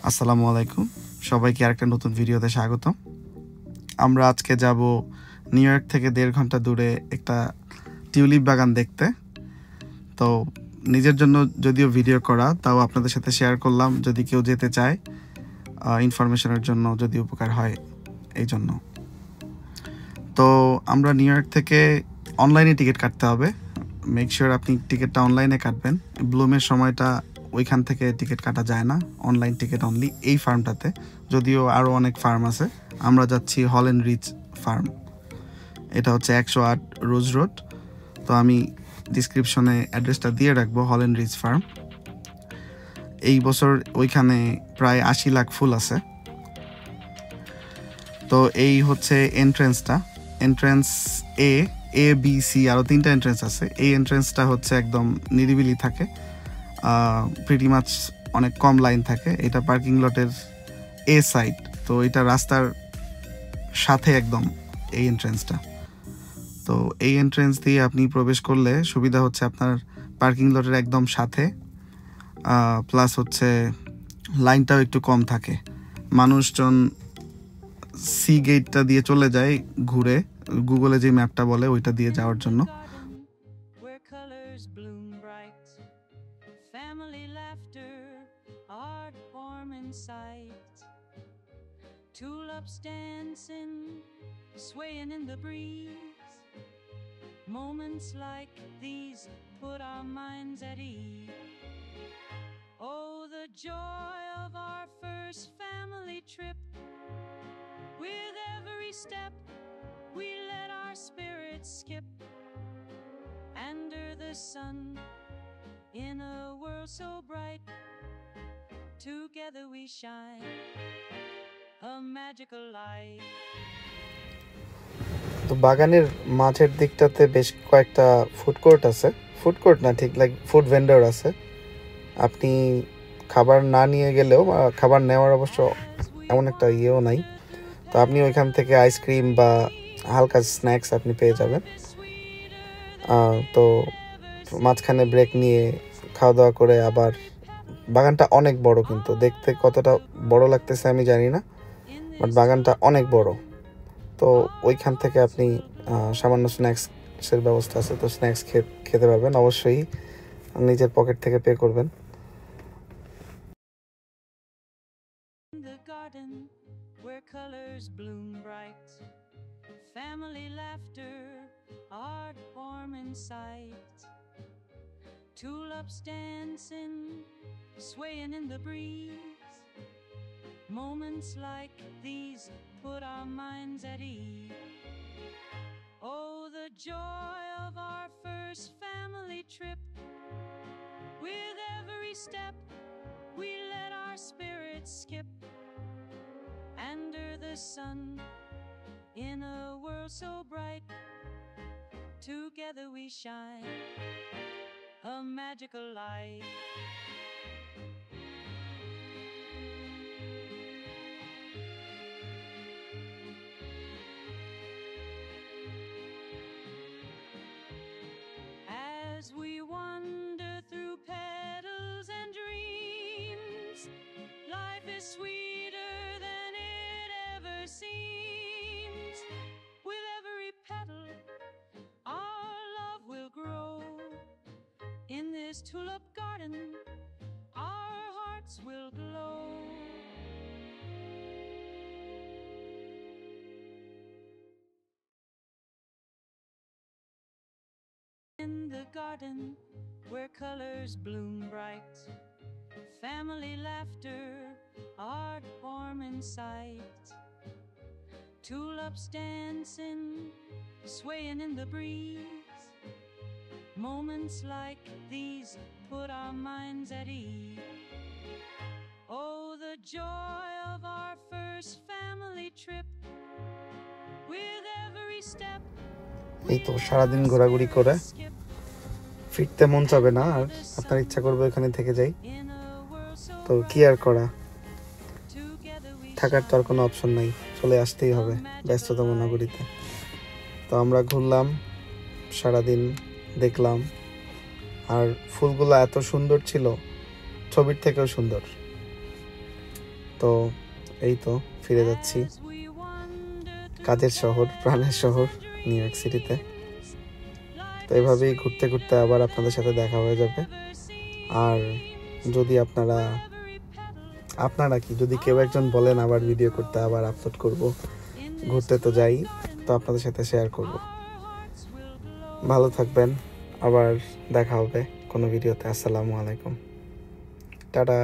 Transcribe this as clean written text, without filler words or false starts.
আসসালামু আলাইকুম, সবাইকে আরেকটা নতুন ভিডিওতে স্বাগতম। আমরা আজকে যাব নিউ ইয়র্ক থেকে 1.5 ঘন্টা দূরে একটা টিউলিপ বাগান দেখতে। তো নিজের জন্য যদিও ভিডিও করা, তাও আপনাদের সাথে শেয়ার করলাম, যদি কেউ যেতে চায় ইনফরমেশনের জন্য যদি উপকার হয় এই জন্য। তো আমরা নিউ ইয়র্ক থেকে অনলাইনে টিকিট কাটতে হবে। মেক শিওর আপনি টিকিটটা অনলাইনে কাটবেন। ব্লুমের সময়টা ওইখান থেকে টিকিট কাটা যায় না, অনলাইন টিকিট অনলি এই ফার্মটাতে। যদিও আরও অনেক ফার্ম আছে, আমরা যাচ্ছি হল্যান্ড রিচ ফার্ম। এটা হচ্ছে 108 রোজ রোড। তো আমি ডিসক্রিপশনে অ্যাড্রেসটা দিয়ে রাখবো, হল্যান্ড রিচ ফার্ম। এই বছর ওইখানে প্রায় 80 লাখ ফুল আছে। তো এই হচ্ছে এন্ট্রেন্সটা, এন্ট্রেন্স এ বি সি, আরও 3টা এন্ট্রেন্স আছে। এই এন্ট্রেন্সটা হচ্ছে একদম নিরিবিলি থাকে, প্রিটি মাচ অনেক কম লাইন থাকে। এটা পার্কিং লটের এ সাইড, তো এটা রাস্তার সাথে একদম এই এন্ট্রেন্সটা। তো এই এন্ট্রেন্স দিয়ে আপনি প্রবেশ করলে সুবিধা হচ্ছে আপনার পার্কিং লটের একদম সাথে, প্লাস হচ্ছে লাইনটাও একটু কম থাকে। মানুষজন সি গেটটা দিয়ে চলে যায় ঘুরে, গুগলে যে ম্যাপটা বলে ওইটা দিয়ে যাওয়ার জন্য। Tulips dancing, swaying in the breeze. Moments like these put our minds at ease. Oh, the joy of our first family trip. With every step, we let our spirits skip. Under the sun, in a world so bright, together we shine. A magical light. তো বাগানের মাঝের দিকটাতে বেশ কয়েকটা food court আছে, food court না ঠিক like food vendor আছে। আপনি খাবার না নিয়ে গেলেও, খাবার নেওয়ার অবশ্য এমন একটা ইয়েও নাই, তো আপনি ওইখান থেকে আইসক্রিম বা হালকা স্ন্যাক্স আপনি পেয়ে যাবেন। তো মাঝখানে ব্রেক নিয়ে খাওয়া দাওয়া করে আবার, বাগানটা অনেক বড়, কিন্তু দেখতে কতটা বড় লাগতেছে আমি জানি না, বাট বাগানটা অনেক বড়। তো ওইখান থেকে আপনি সামান্য স্ন্যাক্সের ব্যবস্থা আছে, তো স্ন্যাক্স খেতে পারবেন। অবশ্যই নিজের পকেট থেকে পে করবেন। The garden where colors bloom bright, family laughter, heart warm in sight. Tulips dancing, swaying in the breeze. Moments like these put our minds at ease. Oh, the joy of our first family trip. With every step, we let our spirits skip. Under the sun, in a world so bright, together we shine. A magical light. As we wander through petals and dreams, life is sweeter than it ever seems. With every petal, our love will grow. In this tulip garden, our hearts will glow. In the garden where colors bloom bright, family laughter, heart warm in sight. Tulips dancing, swaying in the breeze. Moments like these put our minds at ease. Oh, the joy of our first family trip. With every step, এই তো সারাদিন ঘোরাঘুরি করে ফিরতে মন চাবে না, আর আপনার ইচ্ছা করবে ওখানে থেকে যাই। তো কি আর করা, থাকার তো আর কোনো অপশন নাই, চলে আসতেই হবে ব্যস্ততম নগরীতে। তো আমরা ঘুরলাম সারাদিন, দেখলাম, আর ফুলগুলো এত সুন্দর ছিল, ছবির থেকেও সুন্দর। তো এই তো ফিরে যাচ্ছি কাজের শহর, প্রাণের শহর নিউ ইয়র্ক সিটিতে। তো এভাবেই ঘুরতে ঘুরতে আবার আপনাদের সাথে দেখা হয়ে যাবে। আর যদি আপনারা কি যদি কেউ একজন বলেন আবার ভিডিও করতে, আবার আপলোড করব, ঘুরতে তো যাই, তো আপনাদের সাথে শেয়ার করব। ভালো থাকবেন, আবার দেখা হবে কোনো ভিডিওতে। আসসালামু আলাইকুম, টাটা।